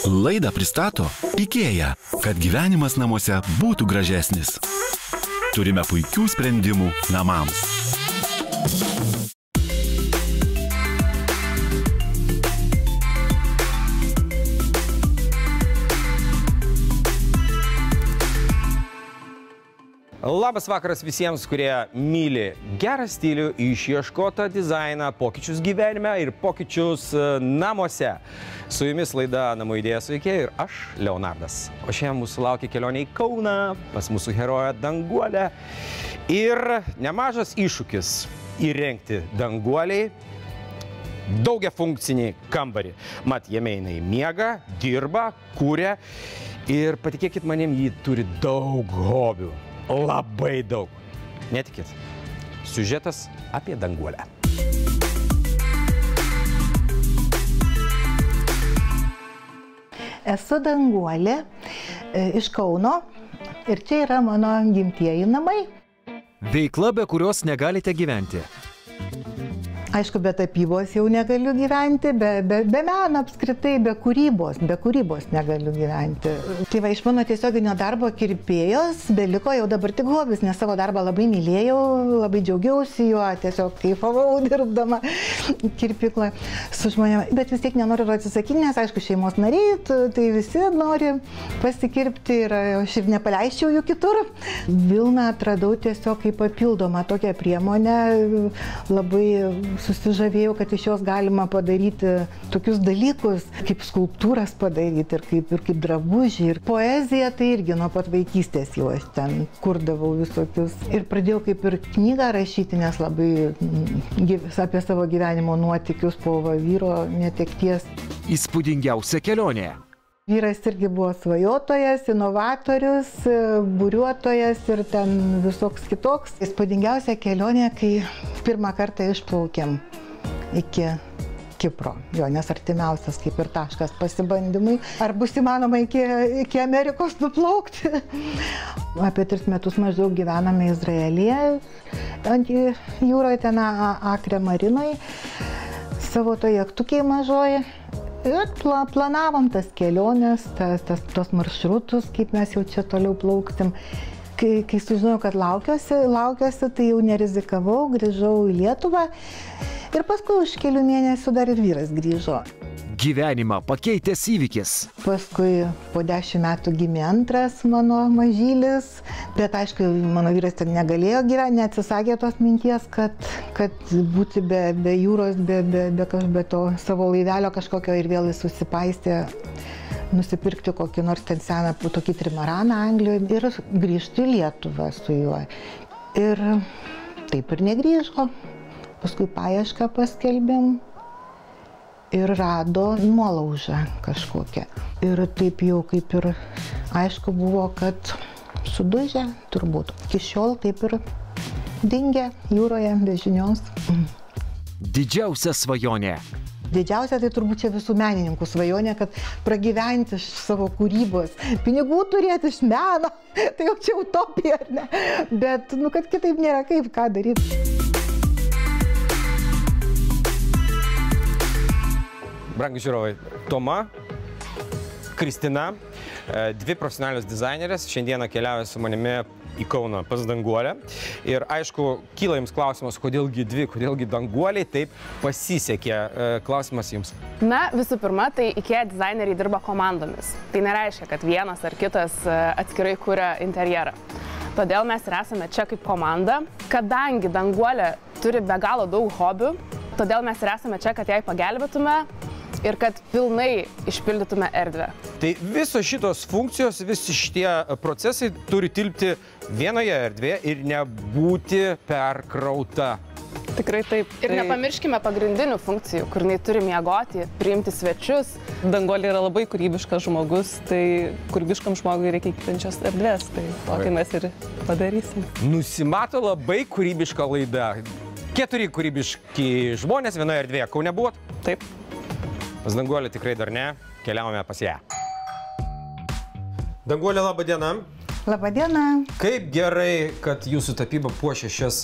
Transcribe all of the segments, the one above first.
Laidą pristato IKEA, kad gyvenimas namuose būtų gražesnis. Turime puikių sprendimų namams. Labas vakaras visiems, kurie myli gerą stilių, išieškotą dizainą, pokyčius gyvenime ir pokyčius namuose. Su jumis laida Namų idėjas veikia ir aš, Leonardas. O šiandien mūsų laukia kelionė į Kauną, pas mūsų heroję Danguolę. Ir nemažas iššūkis įrengti Danguoliai daugiafunkcinį kambarį. Mat, jame jinai miega, dirba, kuria ir patikėkit manim, ji turi daug hobių. Labai daug. Netikit. Siužetas apie Danguolę. Esu Danguolė iš Kauno ir čia yra mano gimtieji namai. Veikla, be kurios negalite gyventi. Aišku, be tapybos jau negaliu gyventi, be meno apskritai, be kūrybos negaliu gyventi. Tai va, iš mano tiesioginio darbo kirpėjos beliko jau dabar tik hobis, nes savo darbą labai mylėjau, labai džiaugiausi juo, tiesiog kaifavau dirbdama kirpykloje su žmonėmis. Bet vis tiek nenoriu atsisakyti, nes aišku, šeimos nariai, tai visi nori pasikirpti ir aš ir nepaleisčiau jų kitur. Vilną atradau tiesiog kaip papildomą tokią priemonę, labai susižavėjau, kad iš jos galima padaryti tokius dalykus, kaip skulptūras padaryti ir kaip drabužį. Ir poeziją tai irgi nuo pat vaikystės jau aš ten kurdavau visokius. Ir pradėjau kaip ir knygą rašyti, nes labai apie savo gyvenimo nuotykius po vyro netekties. Įspūdingiausia kelionė. Vyras irgi buvo svajotojas, inovatorius, buriuotojas ir ten visoks kitoks. Įspūdingiausia kelionė, kai pirmą kartą išplaukėm iki Kipro. Jo, nes artimiausias kaip ir taškas pasibandymui. Ar bus įmanoma iki Amerikos nuplaukti? Apie 3 metus maždaug gyvename Izraelyje, ant jūroje ten Akre Marinoj, savo to jachtukėj mažoji. Ir planavom tas keliones, tos maršrutus, kaip mes jau čia toliau plauksim. Kai sužinojau, kad laukiuosi, tai jau nerizikavau, grįžau į Lietuvą. Ir paskui už kelių mėnesių dar ir vyras grįžo. Gyvenimą pakeitęs įvykis. Paskui po 10 metų gimė antras mano mažylis. Bet aišku, mano vyras ten negalėjo gyventi, neatsisakė tos minties, kad būti be jūros, be to savo laivelio kažkokio ir vėl jis susipaistė nusipirkti kokį nors ten seną tokį trimaraną Anglijoje ir grįžti į Lietuvą su juo. Ir taip ir negrįžo. Paskui paiešką paskelbėm ir rado nuolaužą kažkokią. Ir taip jau kaip ir aišku buvo, kad sudužė turbūt. Iki šiol taip ir dingė jūroje be žinios. Didžiausia svajonė. Didžiausia tai turbūt čia visų menininkų svajonė, kad pragyventi iš savo kūrybos, pinigų turėti iš meno, tai jau čia utopija, ar ne? Bet, kad kitaip nėra kaip, ką daryti. Brangi žiūrovai, Toma, Kristina, 2 profesionalios dizainerės, šiandieną keliauja su manimi į Kauną pas Danguolę. Ir aišku, kyla jums klausimas, kodėlgi Danguoliai taip pasisekė. Klausimas jums. Na, visų pirma, tai IKEA dizaineriai dirba komandomis. Tai nereiškia, kad vienas ar kitas atskirai kuria interjerą. Todėl mes ir esame čia kaip komanda. Kadangi Danguolė turi be galo daug hobių, todėl mes ir esame čia, kad jai pagelbėtume ir kad pilnai išpildytume erdvę. Tai visos šitos funkcijos, visi šitie procesai turi tilpti vienoje erdvėje ir nebūti perkrauta. Tikrai taip. Ir nepamirškime pagrindinių funkcijų, kur jinai turi miegoti, priimti svečius. Danguolė yra labai kūrybiškas žmogus, tai kūrybiškam žmogui reikia įkvepiančios erdvės, tai tokį mes ir padarysim. Nusimato labai kūrybiška laida. 4 kūrybiški žmonės vienoje erdvėje. Kaune buvot? Taip. Pas Danguolę tikrai dar ne, keliaujame pas ją. Danguolė, laba diena. Labadiena. Kaip gerai, kad jūsų tapyba puošia šias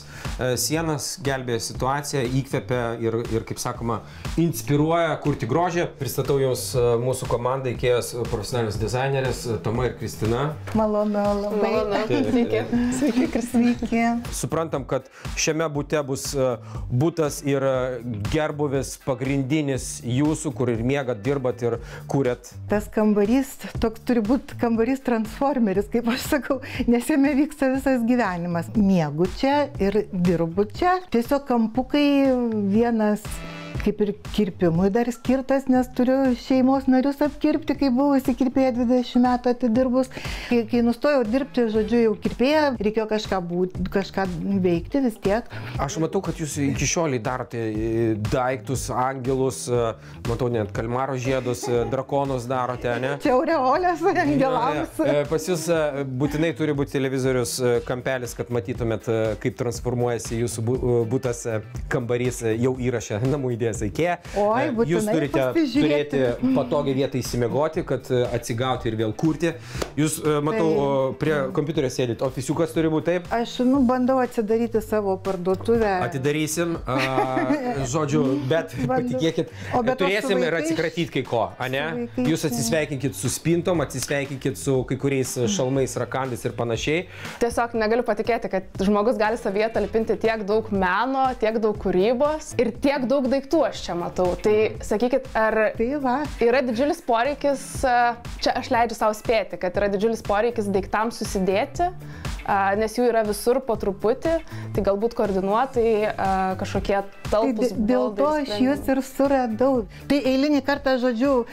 sienas, gelbėja situaciją, įkvepia ir, kaip sakoma, inspiruoja kurti grožį. Pristatau jūs mūsų komandai, IKEA's profesionalius dizainerės Toma ir Kristina. Malonu, labai. Sveiki. Sveiki, Kristina. Suprantam, kad šiame bute bus butas ir gerbuvis pagrindinis jūsų, kur ir miegat, dirbat ir kūrėt. Tas kambarys, toks turi būti kambarys transformeris, kaip aš sakau, nes jame vyksta visas gyvenimas. Miegu čia ir dirbu čia. Tiesiog kampukai vienas kaip ir kirpimui dar skirtas, nes turiu šeimos narius apkirpti, kai buvusi kirpėja 20 metų atidirbus. Kai nustojau dirbti, žodžiu, jau kirpėja, reikėjo kažką veikti vis tiek. Aš matau, kad jūs iki šioliai darote daiktus, angelus, matau net kalmaro žiedus, drakonus darote, ne? Čia aureolės angelams. Pas jūs būtinai turi būti televizorius kampelis, kad matytumėt, kaip transformuojasi jūsų butas, kambarys jau įrašę namų idėjas IKEA. Oi, būtinai jūs turite turėti patogiai vietą įsimiegoti, kad atsigauti ir vėl kurti. Jūs, matau, prie kompiuterio sėdit. Ofisiukas turi būti taip? Aš bandau atsidaryti savo parduotuvę. Atidarysim, žodžiu, bet patikėkit, turėsim ir atsikratyti kai ko, ane? Jūs atsisveikinkit su spintom, atsisveikinkit su kai kuriais šalmais, rakandais ir panašiai. Tiesiog negaliu patikėti, kad žmogus gali savyje talpinti tiek daug meno, tiek daug kūrybos ir tiek daug daiktų aš čia matau. Tai sakykit, ar yra didžiulis poreikis, čia aš leidžiu savo spėti, kad yra didžiulis poreikis daiktams susidėti, nes jų yra visur po truputį, tai galbūt koordinuotai kažkokie talpus. Dėl to aš jūs ir suradau. Tai eilinį kartą, žodžiu,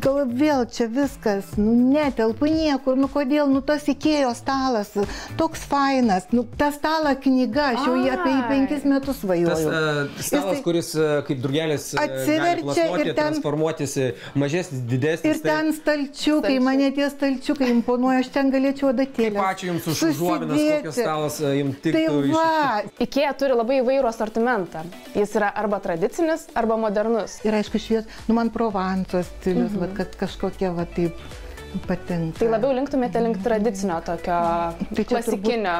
gal vėl čia viskas, netelpu niekur, kodėl, tas IKEA'os stalas, toks fainas, ta stalo knyga, aš jau apie jį 5 metus svajoju. Tas stalas, kuris kaip drugelis gali plasnuoti, transformuotis mažesnis, didesnis. Ir ten stalčiukai, mane tie stalčiukai imponuoja, aš ten galėčiau adatėlės. Kaip ačiū jums už užuominas, kokios stalas jums tiktų. Tai va. IKEA turi labai įvairų asortimentą. Jis yra arba tradicinis, arba modernus. Ir aišku, man Provanso stilius, kad kažkokie va taip patinka. Tai labiau linktumėte link tradicinio tokio klasikinio.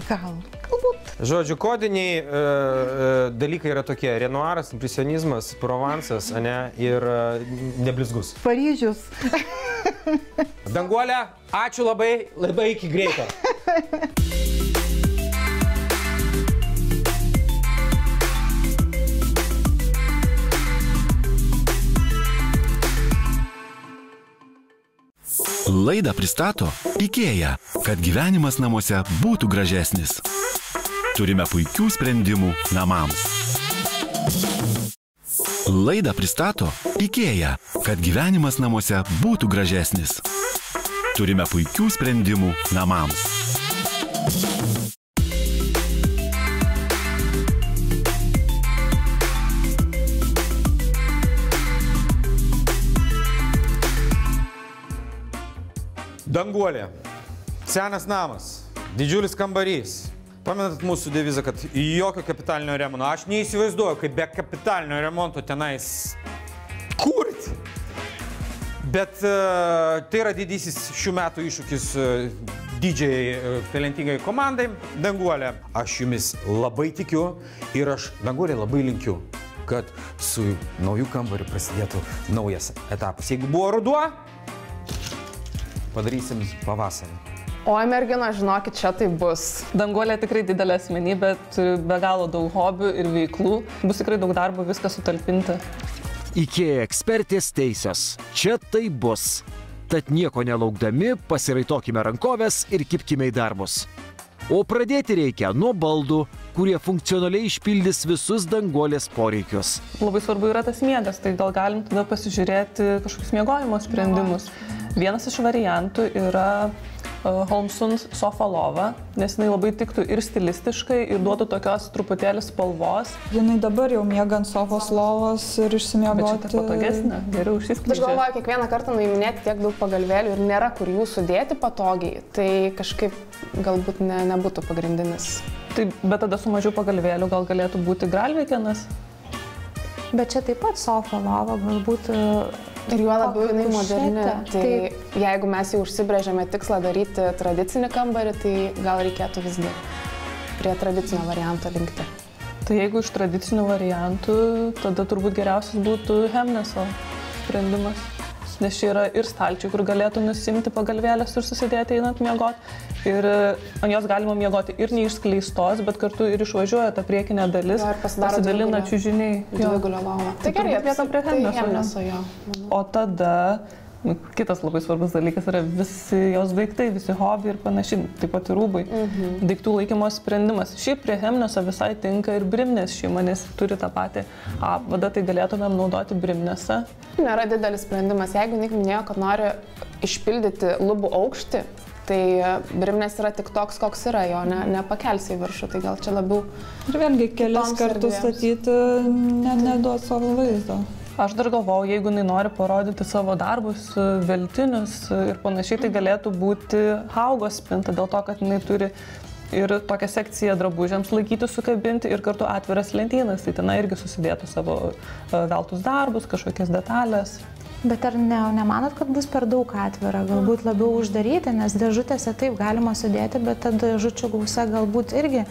Galbūt. Žodžiu, kodiniai dalykai yra tokie: Renoiras, impresionizmas, Provansas, ane, ir neblizgus. Paryžius. Danguolė, ačiū labai, labai iki greito. Laidą pristato IKEA, kad gyvenimas namuose būtų gražesnis. Turime puikių sprendimų namams. Laidą pristato IKEA, kad gyvenimas namuose būtų gražesnis. Turime puikių sprendimų namams. Danguolė, senas namas, didžiulis kambarys. Pamenat mūsų devizą, kad jokio kapitalinio remonto. Aš neįsivaizduoju, kaip be kapitalinio remonto tenais kurti. Bet tai yra didysis šių metų iššūkis didžiai talentingai komandai. Danguolė, aš jumis labai tikiu ir aš, Danguolė, labai linkiu, kad su naujų kambariu prasidėtų naujas etapas. Jeigu buvo ruduo, padarysim pavasarį. Oi, mergina, žinokit, čia tai bus. Danguolė tikrai didelė asmenybė, turi be galo daug hobių ir veiklų. Bus tikrai daug darbo viską sutalpinti. IKEA ekspertės teisios. Čia tai bus. Tad nieko nelaukdami, pasiraitokime rankoves ir kibkime į darbus. O pradėti reikia nuo baldų, kurie funkcionaliai išpildys visus Danguolės poreikius. Labai svarbu yra tas miegas, tai gal galim tada pasižiūrėti kažkokius miegojimo sprendimus. Vienas iš variantų yra Holmsund sofa lova, nes jinai labai tiktų ir stilistiškai, ir duotų tokios truputėlį spalvos. Jinai dabar jau miega ant sofos lovos ir išsimiegoti. Bet šitą patogesnė, geriau užsiskleidžia. Aš galvoju, kiekvieną kartą nuiminėti tiek daug pagalvėlių ir nėra kur jų sudėti patogiai, tai kažkaip galbūt nebūtų pagrindinis. Tai, bet tada su mažiau pagalvėlių gal galėtų būti Gralvikenas? Bet čia taip pat sofa lova, galbūt Ir juo labiau jinai moderni. Tai Taip. jeigu mes jau užsibrėžėme tikslą daryti tradicinį kambarį, tai gal reikėtų visgi prie tradicinio varianto linkti. Tai jeigu iš tradicinių variantų, tada turbūt geriausias būtų Hemneso sprendimas. Nes čia yra ir stalčiai, kur galėtų nusimti pagalvėlės ir susidėti einant miegoti. Ir ant jos galima miegoti ir neišskleistos, bet kartu ir išvažiuoja ta priekinė dalis, pasidalina čiužiniai. Dvigulio lovą. Tai gerai, vieta prie Hemneso. Jo. O tada kitas labai svarbus dalykas yra visi jos daiktai, visi hobiai ir panašiai, taip pat ir rūbai. Daiktų laikymo sprendimas. Šiaip prie Hemneso visai tinka ir Brimnės šeima, nes turi tą patį apvadą, tai galėtumėm naudoti Brimnesą. Nėra didelis sprendimas. Jeigu Nik minėjo, kad nori išpildyti lubų aukštį, tai Brimnės yra tik toks, koks yra, jo nepakelsi į viršų, tai gal čia labiau... Ir vėlgi kelis kartus statyti neduos savo vaizdo. Aš dar galvojau, jeigu jinai nori parodyti savo darbus, veltinius ir panašiai, tai galėtų būti Haugos spinta, dėl to, kad jinai turi ir tokią sekciją drabužiams laikyti, sukabinti ir kartu atviras lentynas, tai ten irgi susidėtų savo veltus darbus, kažkokias detalės. Bet ar nemanot, kad bus per daug atvira, galbūt labiau uždaryti, nes dėžutėse taip galima sudėti, bet ta dėžučių gausa galbūt irgi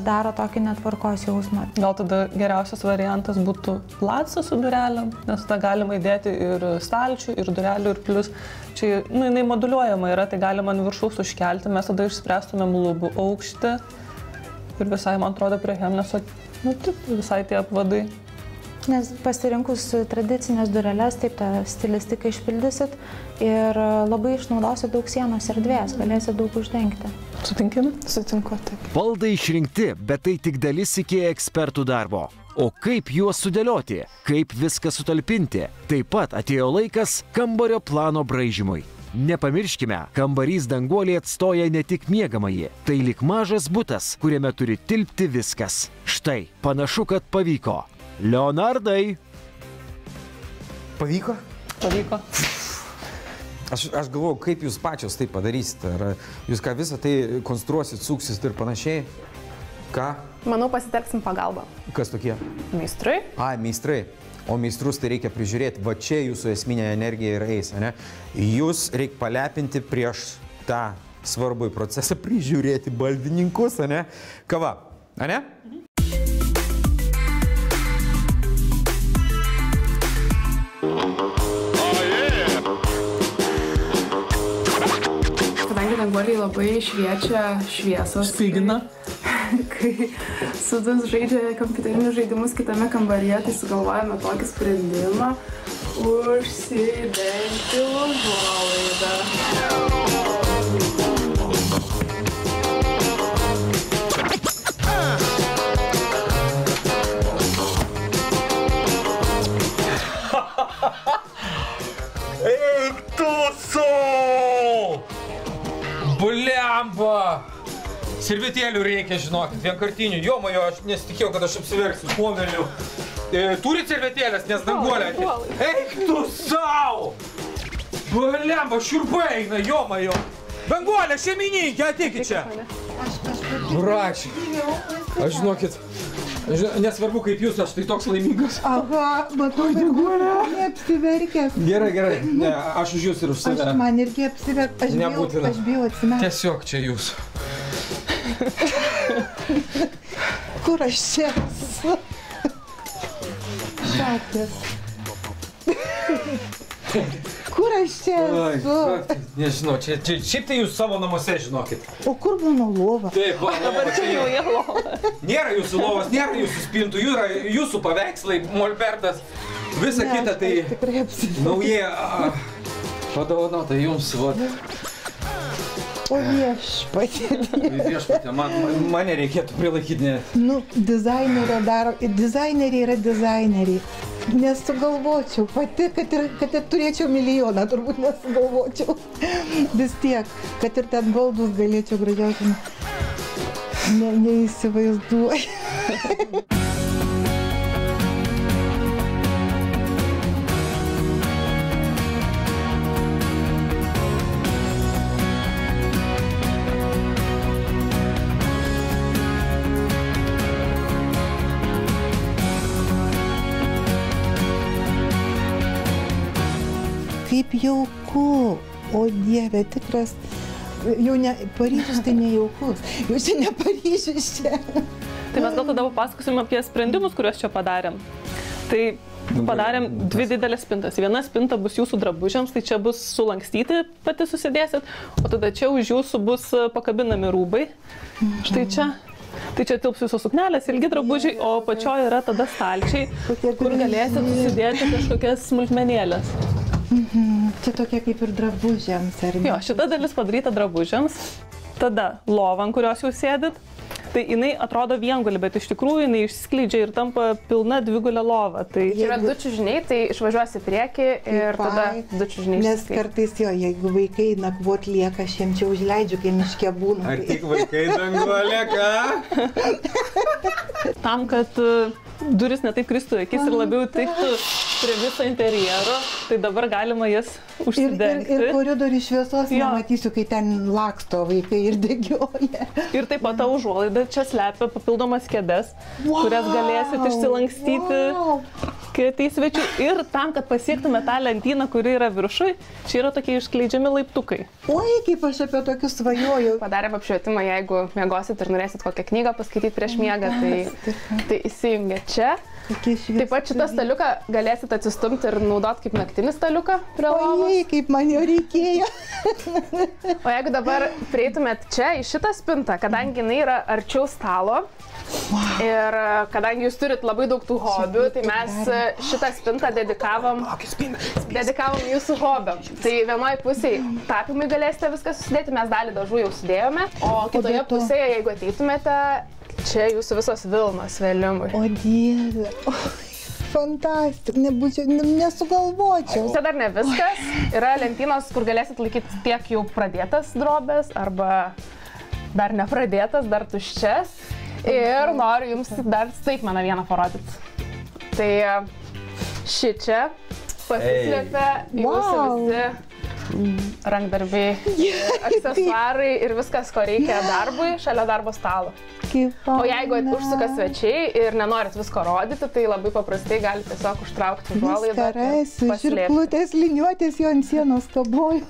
daro tokį netvarkos jausmą. Gal tada geriausias variantas būtų placas su durelėm, nes tada galima įdėti ir stalčių, ir durelių, ir plus čia jinai moduliuojama yra, tai galima ant viršaus užkelti, mes tada išspręstumėm lubų aukštį ir visai, man atrodo, prie Hemneso, visai tie apvadai. Nes pasirinkus tradicinės dureles, taip tą stilistiką išpildysit ir labai išnaudosit daug sienos erdvės, galėsit daug uždengti. Sutinkim? Sutinku, taip. Baldai išrinkti, bet tai tik dalis IKEA ekspertų darbo. O kaip juos sudėlioti, kaip viską sutalpinti? Taip pat atėjo laikas kambario plano braižymui. Nepamirškime, kambarys Danguolė atstoja ne tik miegamąjį, tai lyg mažas butas, kuriame turi tilpti viskas. Štai, panašu, kad pavyko. Leonardai. Pavyko? Pavyko. Aš galvoju, kaip jūs pačios tai padarysite. Ar jūs ką visą tai konstruosit, suksit ir panašiai? Ką? Manau, pasitelksim pagalbą. Kas tokie? Meistrai. Meistrai. O meistrus tai reikia prižiūrėti. Va čia jūsų esminė energija ir eis, ne? Jūs reikia palepinti prieš tą svarbų procesą prižiūrėti baldininkus, ne? Kava, ne? Kadangi Danguolei labai šviečia šviesos. Spigina. Kai Sūdus žaidžia kompiuterinius žaidimus kitame kambaryje, tai sugalvojame tokį sprendimą užsidengti užuolaidą. Eik tu sau! Bulemba! Servetėlių reikia, žinokit, vienkartinių. Jomajo, aš nesitikėjau, kad aš apsiversiu pomeliu. Turit servetėlės, nes Danguolė. Eik tu sau! Bulemba, šiurpai eina, jomajo. Danguolė, šeimininkė, ateikit čia. Račiai. Aš žinokit, nesvarbu kaip jūs, aš tai toks laimingas. Aha, matau, Danguolė, neapsiverkęs. Gerai, gerai, ne, aš už jūs ir už save. Aš man irgi apsiverkęs, aš bijau atsimerkti. Tiesiog čia jūs. Kur aš čia esu? Šakės. Kur aš čia esu? Nežinau, šiaip tai jūs savo namuose žinokit. O kur mano lova? Taip, Dabar čia jau jie lova. Nėra jūsų lovos, nėra jūsų spintų, yra jūsų paveikslai, molbertas, visa kita tai naujai padovanota jums. O viešpatė. Viešpatė, mane reikėtų prilaikyti. Nu, dizainerio daro, dizaineriai yra dizaineriai. Nesugalvočiau pati, kad ir turėčiau milijoną, turbūt nesugalvočiau. Vis tiek, kad ir ten baldus galėčiau gražiausiai. Neįsivaizduoju. kaip jauku. O Dieve, tikras, jau ne, Paryžius tai nejaukus, jau čia ne Paryžius čia. Tai mes gal tada papasakosim apie sprendimus, kuriuos čia padarėm. Tai padarėm 2 didelės spintas. Viena spinta bus jūsų drabužiams, tai čia bus sulankstyti, pati susidėsit, o tada čia už jūsų bus pakabinami rūbai. Štai čia. Tai čia tilps visos suknelės, ilgi drabužiai, o pačioje yra tada stalčiai, kur galėsit susidėti kažkokias smulkmenėlės. Čia tokia kaip ir drabužiams, ar ne? Jo, šita dalis padaryta drabužiams. Tada lova, ant kurios jūs sėdit. Tai jinai atrodo viengulė, bet iš tikrųjų jinai išskleidžia ir tampa pilna dvigulė lova. Tai yra 2 čiužiniai, tai išvažiuosi prieki ir tada 2 čiužiniai. Nes kartais jo, jeigu vaikai nakvot lieka, aš jiems čia užleidžiu, kai miške būna. Ar tik vaikai Danguolė, ką? Tam, kad duris netaip kristų akis ir labiau tiktų prie viso interjero, tai dabar galima jas užsidengti. Ir koridorių šviesos nematysiu, kai ten laksto vaikai ir degioja. Ir taip pat ta užuolaida čia slepia papildomas kėdes, kurias galėsit išsilankstyti, kai ateis svečių. Ir tam, kad pasiektume tą lentyną, kuri yra viršui, čia yra tokie išskleidžiami laiptukai. Oi, kaip aš apie tokius svajoju. Padarėm apšvietimą, jeigu miegosit ir norėsit kokią knygą paskaityti prieš miegą, tai įsijungia čia. Taip pat šitą staliuką galėsit atsistumti ir naudot kaip naktinį staliuką prie lovos. Oi, kaip man jo reikėjo. O jeigu dabar prieitumėt čia į šitą spintą, kadangi jinai yra arčiau stalo ir kadangi jūs turit labai daug tų hobių, tai mes šitą spintą dedikavom jūsų hobiam. Tai vienoj pusėje tapimai galėsite viską susidėti, mes dalį dažų jau sudėjome, o kitoje pusėje, jeigu ateitumėte, čia jūsų visos vilnos vėlimui. O Dieve, fantastika, nesugalvočiau. Čia dar ne viskas. Yra lentynos, kur galėsit laikyti tiek jau pradėtas drobės, arba dar nepradėtas, dar tuščias. Ir noriu jums dar staigmeną vieną parodyti. Tai ši čia pasislėpia jūsų visi rankdarbiai, aksesuarai ir viskas, ko reikia darbui šalia darbo stalo. O jeigu užsuka svečiai ir nenorit visko rodyti, tai labai paprastai galite tiesiog užtraukti užuolaidą. Žirklutės, liniuotės jo ant sienos kabojo.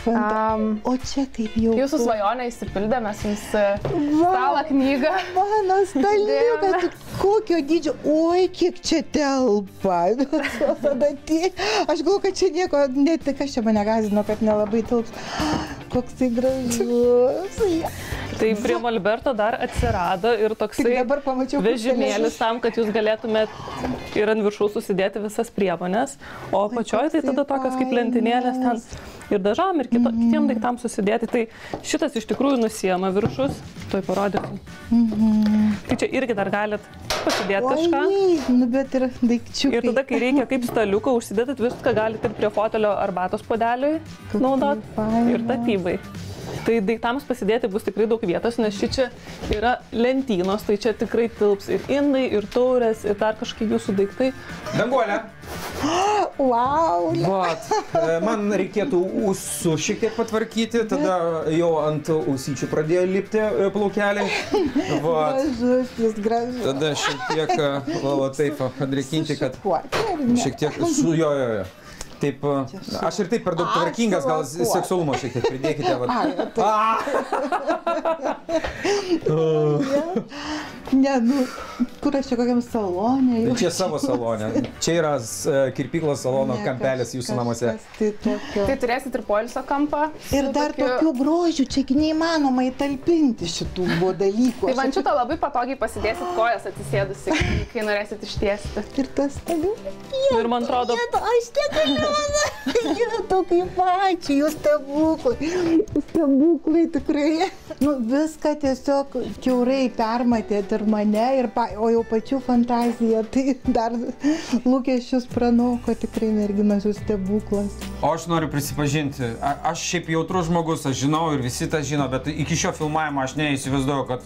O čia kaip jau... Jūsų svajonę įsipildė, mes jums stalą knygą. Mano staliukas, kokio dydžio, oi, kiek čia telpa. Aš galvoju, kad čia nieko, net kas čia mane gąsdino, kad nelabai tilps. Koks tai gražus. Tai prie molberto dar atsirado ir toksai vežimėlis tam, kad jūs galėtumėt ir ant viršų susidėti visas priemonės, o apačioje tai tada tokios kaip lentynėlės ten ir dažam, ir kitiem daiktam susidėti. Tai šitas iš tikrųjų nusiema viršus, tuoj parodysiu. Tai čia irgi dar galit pasidėti kažką. Nu bet ir daikčiukai. Ir tada, kai reikia kaip staliuką užsidėti, viską galite ir prie fotelio arbatos podeliui naudot ir tapybai. Tai daiktams pasidėti bus tikrai daug vietos, nes ši čia yra lentynos, tai čia tikrai tilps ir indai, ir taurės, ir dar kažkokie jūsų daiktai. Danguolė. Wow. Vat, man reikėtų ūsų šiek tiek patvarkyti, tada jau ant ūsyčių pradėjo lipti plaukeliai. Gražus, jis gražus. Tada šiek tiek, taip, padrėkinti, kad šiek tiek su jo. Taip, aš ir taip per daug tvarkingas, gal seksualumo šiek tiek pridėkite. Ne, nu, kur aš čia kokiam salonė? Čia savo salonė. Čia yra kirpyklos salono kampelis jūsų namuose. Tai turėsit ir poilsio kampą. Ir dar tokių grožių, čia neįmanoma įtalpinti šitų dalykų. Tai man šitą labai patogiai pasidėsit kojas atsisėdusi, kai norėsit ištiesti. Ir tas staliukas. Ir man atrodo... Aš tiek Jūtų kaip ačiū, jūs stebuklai tikrai. Nu, viską tiesiog kiaurai permatėt ir mane, o jau pačių fantaziją, tai dar lūkesčius pranoko, tikrai merginos jūs stebuklas. O aš noriu prisipažinti, aš šiaip jautrus žmogus, aš žinau ir visi tą žino, bet iki šio filmavimo aš neįsivaizduoju, kad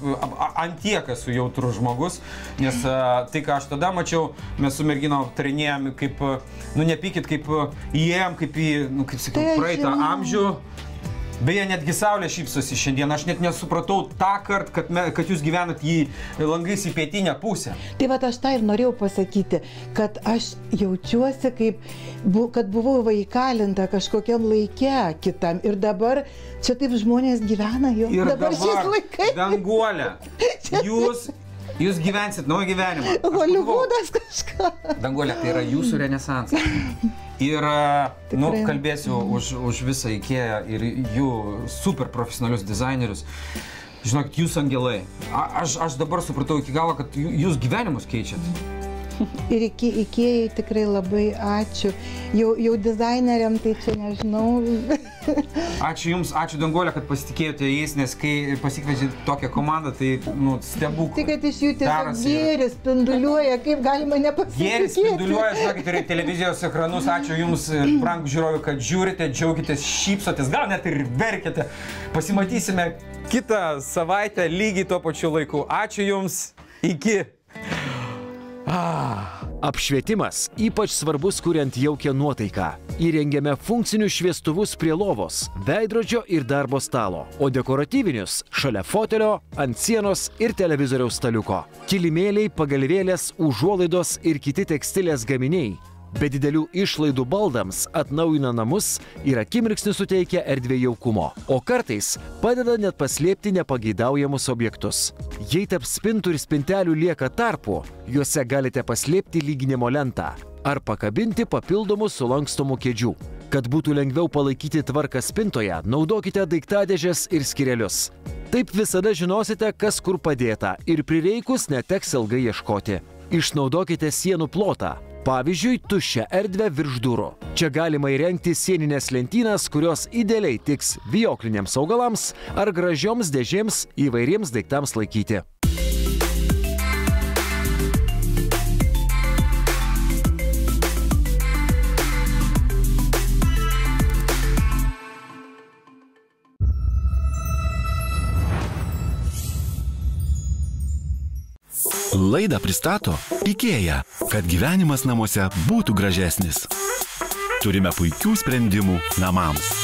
antiek esu jautrus žmogus, nes tai, ką aš tada mačiau, mes su merginom aptarinėjom, kaip, nu nepykit, kaip įėjom, kaip į, nu kaip sakiau, praeitą amžių. Beje, netgi Saulė šypsosi šiandien. Aš net nesupratau tą kartą, kad jūs gyvenat jį langais į pietinę pusę. Tai va, aš tą ir norėjau pasakyti, kad aš jaučiuosi kaip, kad buvau įkalinta kažkokiam laike kitam. Ir dabar čia taip žmonės gyvena jau. Ir dabar šiais laikais. Danguolė, jūs gyvensit naują gyvenimą. Holivudas kažką. Danguolė, tai yra jūsų renesansas. Ir, kalbėsiu už visą IKEA ir jų super profesionalius dizainerius. Žinokit, jūs angelai. Aš dabar supratau iki galo, kad jūs gyvenimus keičiat. Ir IKEA tikrai labai ačiū. Jau dizaineriam tai čia nežinau. Ačiū Jums, ačiū Danguolė, kad pasitikėjote jais, nes kai pasikvečiate tokią komandą, tai stebuklas. Tai kad iš jų tiesiog gėris spinduliuoja, kaip galima nepasitikėti. Gėris spinduliuoja, žinokit, ir televizijos ekranus. Ačiū Jums, brangūs žiūrovai, kad žiūrite, džiaugitės, šypsotės, gal net ir verkite. Pasimatysime kitą savaitę lygiai tuo pačiu laiku. Ačiū Jums, iki. Apšvietimas ypač svarbus kuriant jaukią nuotaiką. Įrengiame funkcinius šviestuvus prie lovos, veidrodžio ir darbo stalo, o dekoratyvinius šalia fotelio, ant sienos ir televizoriaus staliuko. Kilimėliai, pagalvėlės, užuolaidos ir kiti tekstilės gaminiai be didelių išlaidų baldams atnaujina namus ir akimirksniu suteikia erdvę jaukumo, o kartais padeda net paslėpti nepageidaujamus objektus. Jei tarp spintų ir spintelių lieka tarpų, juose galite paslėpti lyginimo lentą ar pakabinti papildomų sulankstomų kėdžių. Kad būtų lengviau palaikyti tvarką spintoje, naudokite daiktadėžes ir skyrelius. Taip visada žinosite, kas kur padėta ir prireikus neteks ilgai ieškoti. Išnaudokite sienų plotą. Pavyzdžiui, tuščią erdvę virš durų. Čia galima įrengti sieninės lentynas, kurios idealiai tiks vijokliniams augalams ar gražioms dėžėms įvairiems daiktams laikyti. Laidą pristato IKEA, kad gyvenimas namuose būtų gražesnis. Turime puikių sprendimų namams.